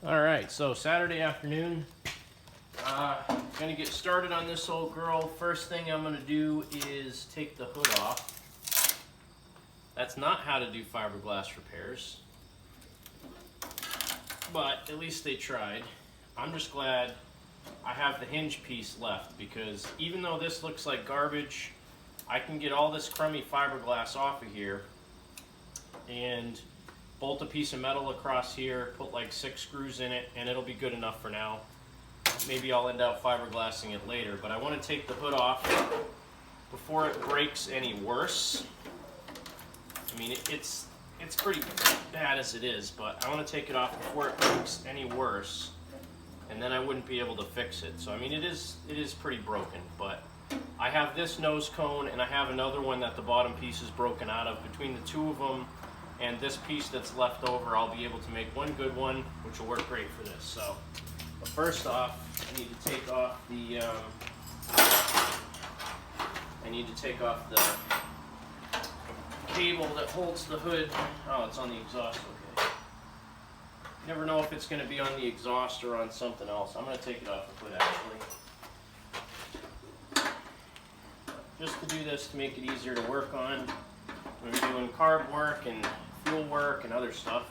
Alright, so Saturday afternoon, gonna get started on this old girl. First thing I'm gonna do is take the hood off. That's not how to do fiberglass repairs, but at least they tried. I'm just glad I have the hinge piece left, because even though this looks like garbage, I can get all this crummy fiberglass off of here and bolt a piece of metal across here, put like 6 screws in it, and it'll be good enough for now. Maybe I'll end up fiberglassing it later, but I want to take the hood off before it breaks any worse. I mean, it's pretty bad as it is, but I want to take it off before it breaks any worse, and then I wouldn't be able to fix it. So I mean, it is pretty broken, but I have this nose cone and I have another one that the bottom piece is broken out of. Between the two of them and this piece that's left over, I'll be able to make one good one, which will work great for this. So, but first off, I need to take off the cable that holds the hood. Oh, it's on the exhaust. Okay. You never know if it's going to be on the exhaust or on something else. I'm going to take it off the hood actually, just to do this to make it easier to work on when you're doing carb work and fuel work and other stuff.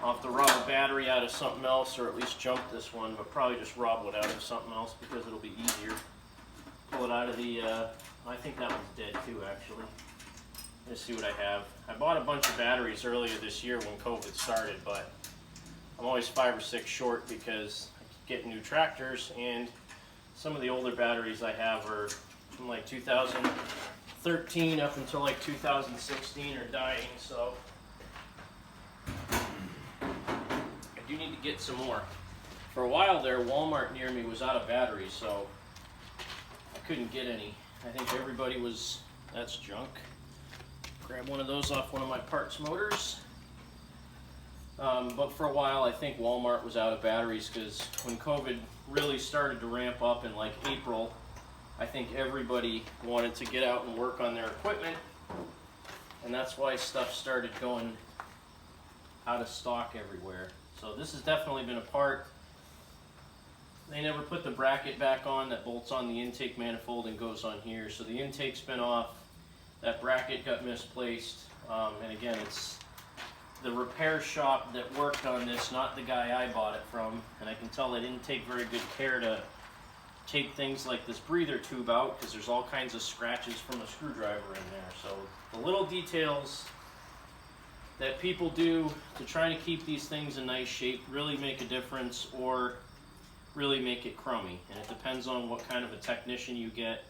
I'll have to rob a battery out of something else, or at least jump this one, but probably just rob it out of something else because it'll be easier. Pull it out of the, I think that one's dead too actually. Let's see what I have. I bought a bunch of batteries earlier this year when COVID started, but I'm always 5 or 6 short because I keep getting new tractors, and some of the older batteries I have are from like 2013 up until like 2016 are dying, so I do need to get some more. For a while there, Walmart near me was out of batteries, so I couldn't get any. I think everybody was, that's junk. Grab one of those off one of my parts motors. But for a while, I think Walmart was out of batteries because when COVID really started to ramp up in like April, I think everybody wanted to get out and work on their equipment, and that's why stuff started going out of stock everywhere. So this has definitely been a part. They never put the bracket back on that bolts on the intake manifold and goes on here, so the intake's been off. That bracket got misplaced, and again, it's the repair shop that worked on this, not the guy I bought it from, and I can tell they didn't take very good care to take things like this breather tube out, because there's all kinds of scratches from a screwdriver in there. So the little details that people do to try to keep these things in nice shape really make a difference, or really make it crummy, and it depends on what kind of a technician you get.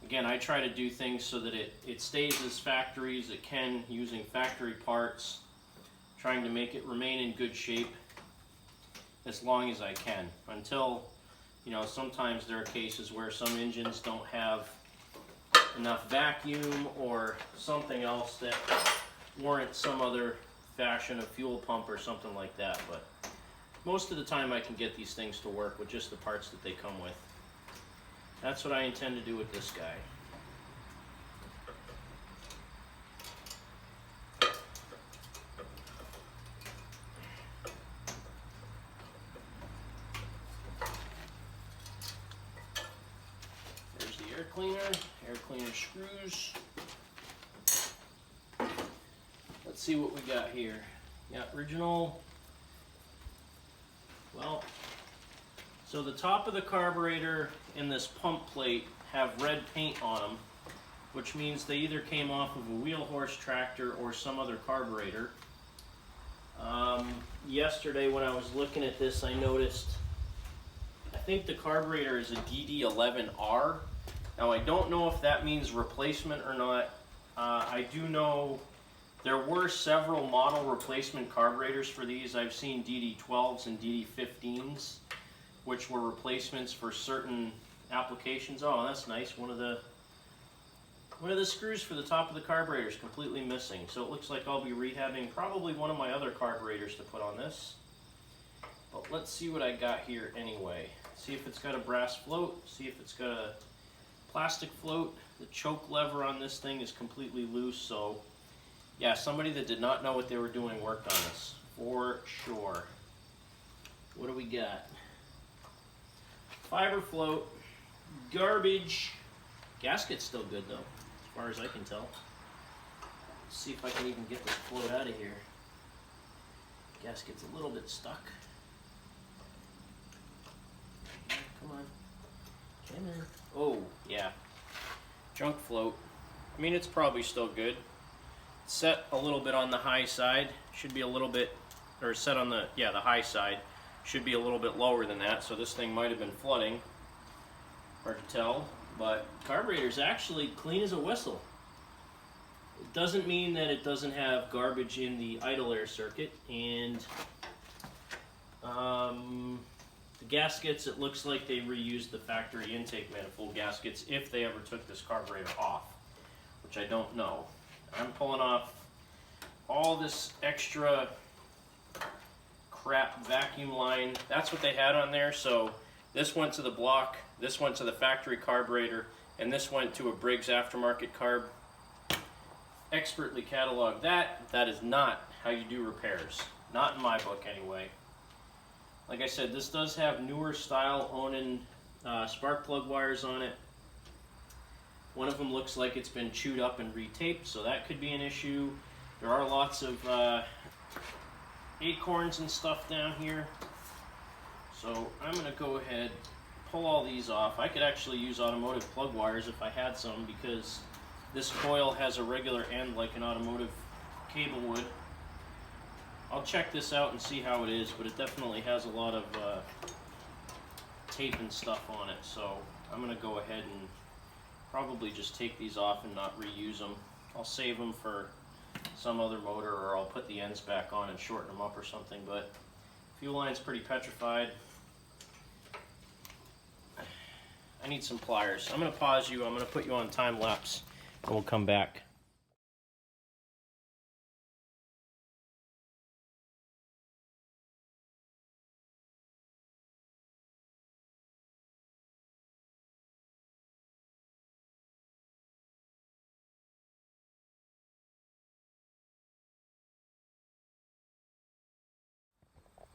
Again, I try to do things so that it stays as factory as it can, using factory parts, trying to make it remain in good shape as long as I can, until, you know, sometimes there are cases where some engines don't have enough vacuum or something else that warrants some other fashion of fuel pump or something like that. But most of the time I can get these things to work with just the parts that they come with. That's what I intend to do with this guy. There's the air cleaner screws. Let's see what we got here. Yeah, original. Well, so the top of the carburetor and this pump plate have red paint on them, which means they either came off of a wheel horse tractor or some other carburetor. Yesterday when I was looking at this, I noticed, I think the carburetor is a DD11R. Now I don't know if that means replacement or not. I do know there were several model replacement carburetors for these. I've seen DD12s and DD15s, which were replacements for certain applications. Oh, that's nice. One of the screws for the top of the carburetor is completely missing. So it looks like I'll be rehabbing probably one of my other carburetors to put on this. But let's see what I got here anyway. See if it's got a brass float, see if it's got a plastic float. The choke lever on this thing is completely loose, so yeah, somebody that did not know what they were doing worked on this, for sure. What do we got? Fiber float, garbage. Gasket's still good though, as far as I can tell. Let's see if I can even get this float out of here. Gasket's a little bit stuck. Come on. Come on. Oh, yeah. Junk float. I mean, it's probably still good. Set a little bit on the high side. Should be a little bit, or set on the high side. Should be a little bit lower than that, so this thing might have been flooding. Hard to tell, but carburetor's actually clean as a whistle. It doesn't mean that it doesn't have garbage in the idle air circuit, and the gaskets, it looks like they reused the factory intake manifold gaskets if they ever took this carburetor off, which I don't know. I'm pulling off all this extra crap vacuum line. That's what they had on there, so this went to the block, this went to the factory carburetor, and this went to a Briggs aftermarket carb. Expertly cataloged that. That is not how you do repairs. Not in my book anyway. Like I said, this does have newer style Onan spark plug wires on it. One of them looks like it's been chewed up and retaped, so that could be an issue. There are lots of acorns and stuff down here. So I'm going to go ahead, pull all these off. I could actually use automotive plug wires if I had some, because this coil has a regular end like an automotive cable would. I'll check this out and see how it is, but it definitely has a lot of tape and stuff on it. So I'm going to go ahead and probably just take these off and not reuse them. I'll save them for some other motor, or I'll put the ends back on and shorten them up or something, but fuel line's pretty petrified. I need some pliers. I'm going to pause you. I'm going to put you on time lapse and we'll come back.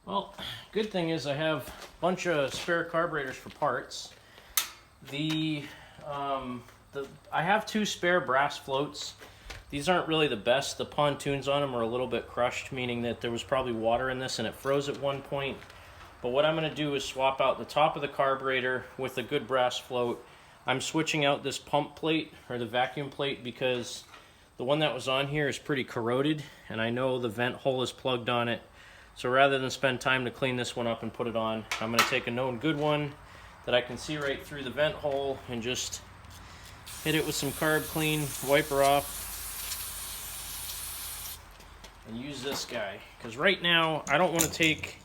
Well, good thing is I have a bunch of spare carburetors for parts. I have 2 spare brass floats. These aren't really the best. The pontoons on them are a little bit crushed, meaning that there was probably water in this and it froze at one point. But what I'm going to do is swap out the top of the carburetor with a good brass float. I'm switching out this pump plate, or the vacuum plate, because the one that was on here is pretty corroded, and I know the vent hole is plugged on it. So rather than spend time to clean this one up and put it on, I'm going to take a known good one that I can see right through the vent hole and just hit it with some carb clean, wipe her off, and use this guy. Because right now, I don't want to take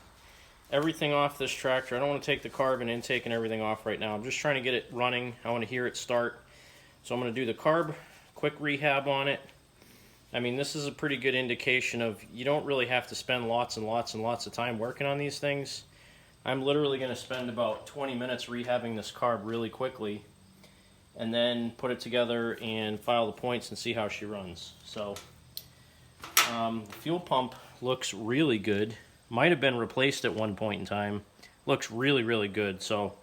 everything off this tractor. I don't want to take the carb and intake and everything off right now. I'm just trying to get it running. I want to hear it start. So I'm going to do the carb quick rehab on it. I mean, this is a pretty good indication of you don't really have to spend lots and lots and lots of time working on these things. I'm literally going to spend about 20 minutes rehabbing this carb really quickly, and then put it together and file the points and see how she runs. So the fuel pump looks really good. Might have been replaced at one point in time. Looks really, really good. So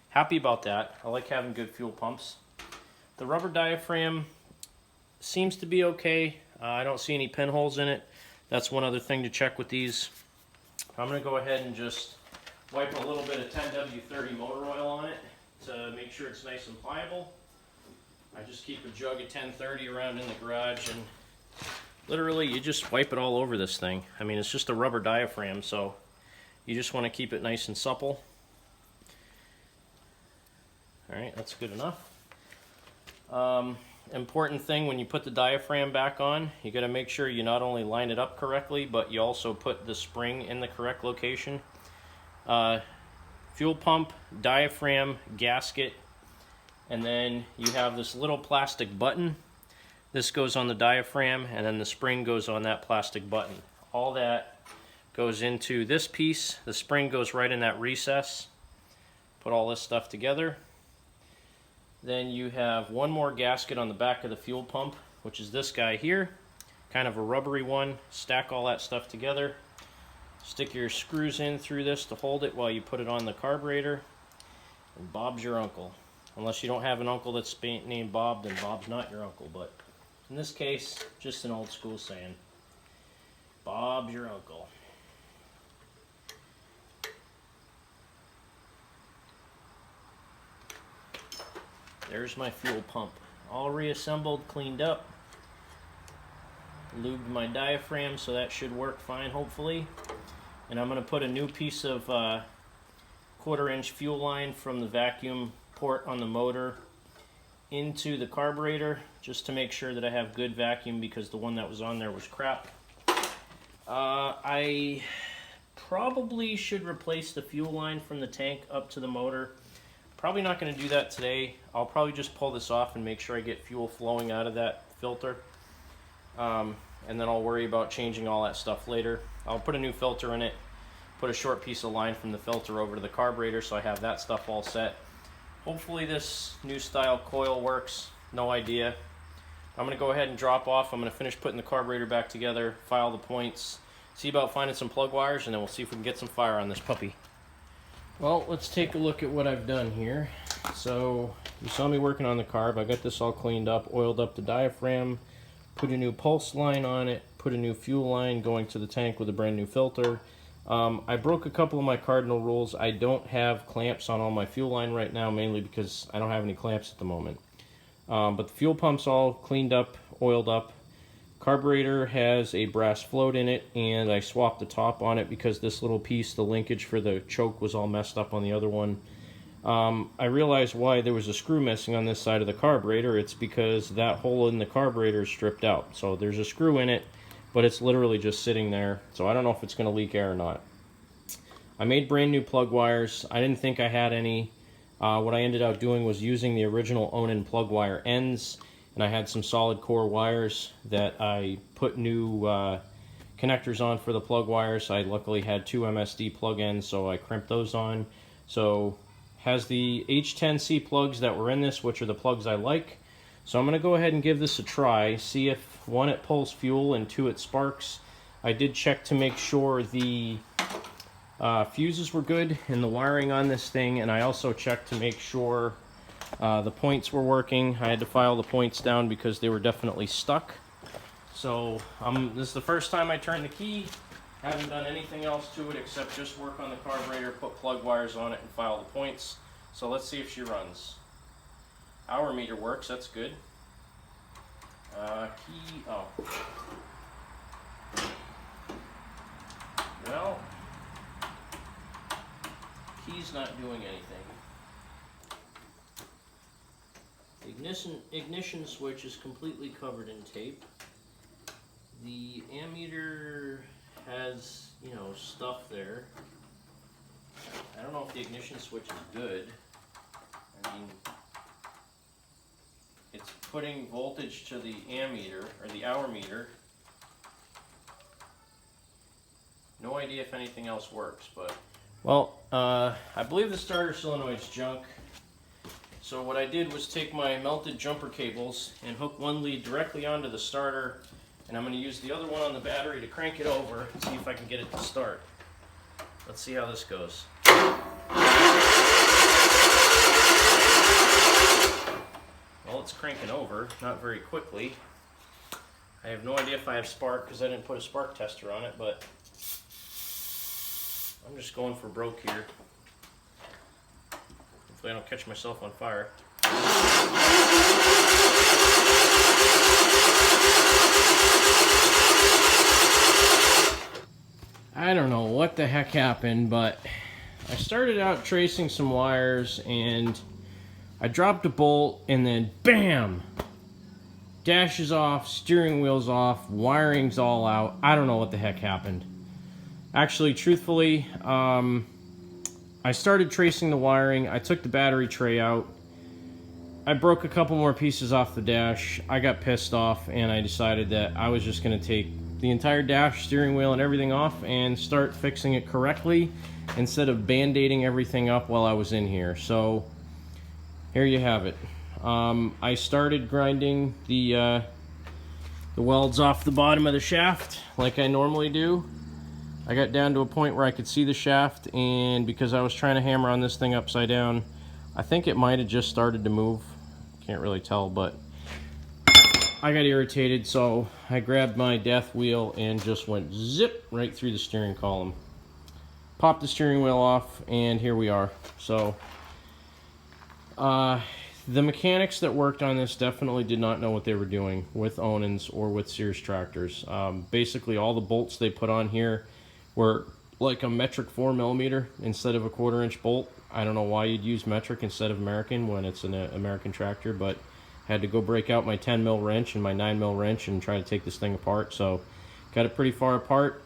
happy about that. I like having good fuel pumps. The rubber diaphragm seems to be okay. I don't see any pinholes in it. That's one other thing to check with these. I'm going to go ahead and just wipe a little bit of 10W30 motor oil on it to make sure it's nice and pliable. I just keep a jug of 1030 around in the garage, and literally you just wipe it all over this thing. I mean, it's just a rubber diaphragm, so you just want to keep it nice and supple. Alright, that's good enough. Important thing when you put the diaphragm back on, you got to make sure you not only line it up correctly, but you also put the spring in the correct location. Fuel pump, diaphragm, gasket, and then you have this little plastic button. This goes on the diaphragm, and then the spring goes on that plastic button. All that goes into this piece. The spring goes right in that recess. Put all this stuff together. Then you have one more gasket on the back of the fuel pump, which is this guy here, kind of a rubbery one. Stack all that stuff together, Stick your screws in through this to hold it while you put it on the carburetor. And Bob's your uncle. Unless you don't have an uncle that's named Bob, then Bob's not your uncle. But in this case, just an old school saying. Bob's your uncle. There's my fuel pump. All reassembled, cleaned up. Lubed my diaphragm, so that should work fine, hopefully. And I'm going to put a new piece of 1/4-inch fuel line from the vacuum port on the motor into the carburetor, just to make sure that I have good vacuum, because the one that was on there was crap. I probably should replace the fuel line from the tank up to the motor. Probably not going to do that today. I'll probably just pull this off and make sure I get fuel flowing out of that filter. And then I'll worry about changing all that stuff later. I'll put a new filter in it, put a short piece of line from the filter over to the carburetor, so I have that stuff all set. Hopefully this new style coil works. No idea. I'm going to go ahead and drop off. I'm going to finish putting the carburetor back together, file the points, see about finding some plug wires, and then we'll see if we can get some fire on this puppy. Well, let's take a look at what I've done here. So, you saw me working on the carb. I got this all cleaned up, oiled up the diaphragm, put a new pulse line on it, put a new fuel line going to the tank with a brand new filter. I broke a couple of my cardinal rules. I don't have clamps on all my fuel line right now, mainly because I don't have any clamps at the moment. But the fuel pump's all cleaned up, oiled up. Carburetor has a brass float in it, and I swapped the top on it because this little piece, the linkage for the choke, was all messed up on the other one. I realized why there was a screw missing on this side of the carburetor. It's because that hole in the carburetor is stripped out. So there's a screw in it, but it's literally just sitting there. So I don't know if it's going to leak air or not. I made brand new plug wires. I didn't think I had any. What I ended up doing was using the original Onan plug wire ends, and I had some solid core wires that I put new connectors on for the plug wires. I luckily had 2 MSD plug ends, so I crimped those on. So has the H10C plugs that were in this, which are the plugs I like. So I'm going to go ahead and give this a try, see if 1, it pulls fuel, and 2, it sparks. I did check to make sure the fuses were good and the wiring on this thing, and I also checked to make sure the points were working. I had to file the points down because they were definitely stuck. So this is the first time I turned the key. Haven't done anything else to it except just work on the carburetor, put plug wires on it, and file the points. So let's see if she runs. Hour meter works, that's good. Key, oh. Well, key's not doing anything. Ignition switch is completely covered in tape. The ammeter has, you know, stuff there. I don't know if the ignition switch is good. I mean, it's putting voltage to the ammeter, or the hour meter. No idea if anything else works, but... Well, I believe the starter solenoid's junk. So what I did was take my melted jumper cables and hook one lead directly onto the starter, and I'm going to use the other one on the battery to crank it over and see if I can get it to start. Let's see how this goes. Well, it's cranking over, not very quickly. I have no idea if I have spark because I didn't put a spark tester on it, but I'm just going for broke here. Hopefully I don't catch myself on fire. I don't know what the heck happened, but I started out tracing some wires and I dropped a bolt and then BAM! Dash is off, steering wheel's off, wiring's all out. I don't know what the heck happened. Actually, truthfully, I started tracing the wiring. I took the battery tray out. I broke a couple more pieces off the dash. I got pissed off and I decided that I was just going to take the entire dash, steering wheel, and everything off and start fixing it correctly instead of band-aiding everything up while I was in here. So here you have it. I started grinding the welds off the bottom of the shaft like I normally do. I got down to a point where I could see the shaft, and because I was trying to hammer on this thing upside down, I think it might have just started to move. Can't really tell, but I got irritated, so I grabbed my death wheel and just went zip right through the steering column. Popped the steering wheel off, and here we are. So the mechanics that worked on this definitely did not know what they were doing with Onans or with Sears tractors. Basically all the bolts they put on here were like a metric 4mm instead of a 1/4 inch bolt. I don't know why you'd use metric instead of American when it's an American tractor, but had to go break out my 10mm wrench and my 9mm wrench and try to take this thing apart. So got it pretty far apart.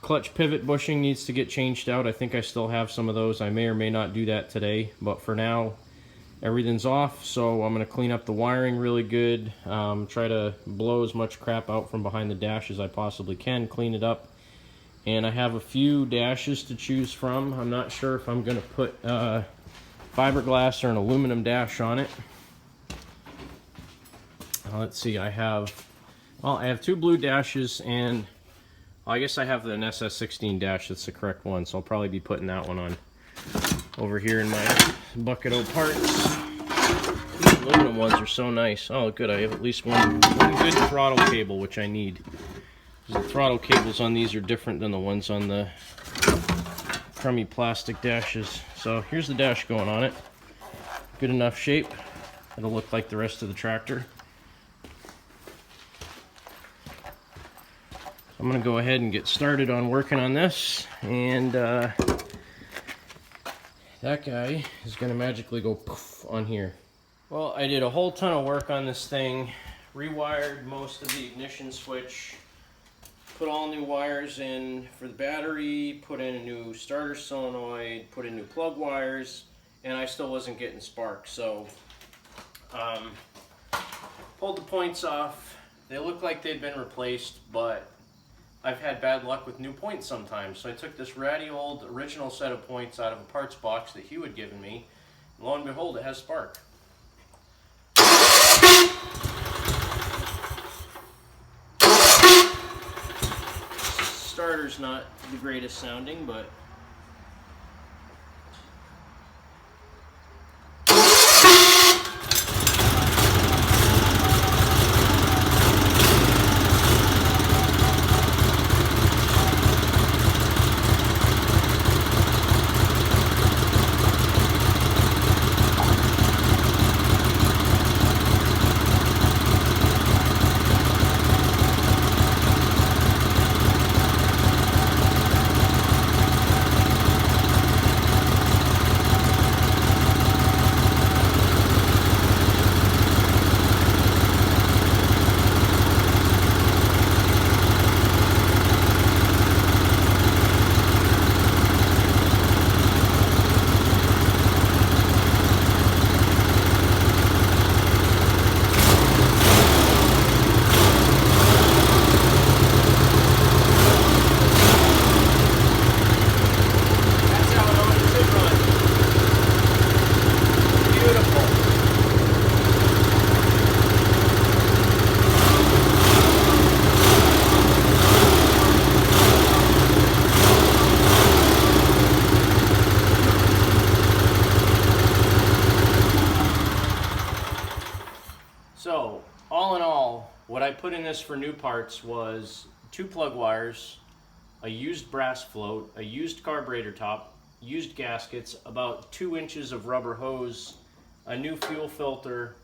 Clutch pivot bushing needs to get changed out. I think I still have some of those. I may or may not do that today, but for now everything's off. So I'm going to clean up the wiring really good, try to blow as much crap out from behind the dash as I possibly can, clean it up. And I have a few dashes to choose from. I'm not sure if I'm going to put fiberglass or an aluminum dash on it. Let's see, I have 2 blue dashes, and I guess I have an SS16 dash. That's the correct one, so I'll probably be putting that one on over here in my bucket of parts. These aluminum ones are so nice. Oh, good, I have at least one good throttle cable, which I need. The throttle cables on these are different than the ones on the crummy plastic dashes. So here's the dash going on it. Good enough shape. It'll look like the rest of the tractor. I'm going to go ahead and get started on working on this, and that guy is going to magically go poof on here. Well, I did a whole ton of work on this thing, rewired most of the ignition switch, put all new wires in for the battery, put in a new starter solenoid, put in new plug wires, and I still wasn't getting sparks. So pulled the points off. They look like they'd been replaced, but I've had bad luck with new points sometimes. So I took this ratty old original set of points out of a parts box that Hugh had given me. And lo and behold, it has spark. Starter's not the greatest sounding, but so, all in all, what I put in this for new parts was 2 plug wires, a used brass float, a used carburetor top, used gaskets, about 2 inches of rubber hose, a new fuel filter.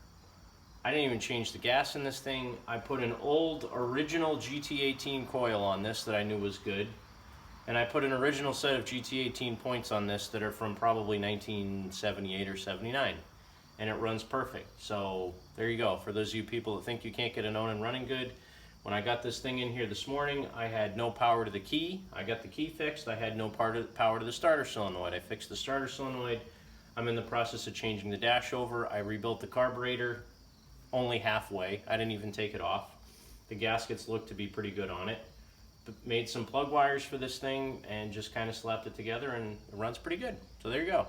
I didn't even change the gas in this thing. I put an old original GT18 coil on this that I knew was good. And I put an original set of GT18 points on this that are from probably 1978 or 79. And it runs perfect. So there you go. For those of you people that think you can't get an onan running good, when I got this thing in here this morning, I had no power to the key. I got the key fixed. I had no power to the starter solenoid. I fixed the starter solenoid. I'm in the process of changing the dash over. I rebuilt the carburetor only halfway. I didn't even take it off. The gaskets look to be pretty good on it. Made some plug wires for this thing and just kind of slapped it together, and it runs pretty good. So there you go.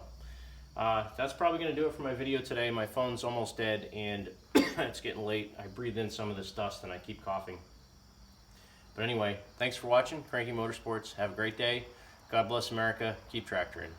That's probably going to do it for my video today. My phone's almost dead and it's getting late. I breathed in some of this dust and I keep coughing. But anyway, thanks for watching Cranky Motorsports. Have a great day. God bless America. Keep tractoring.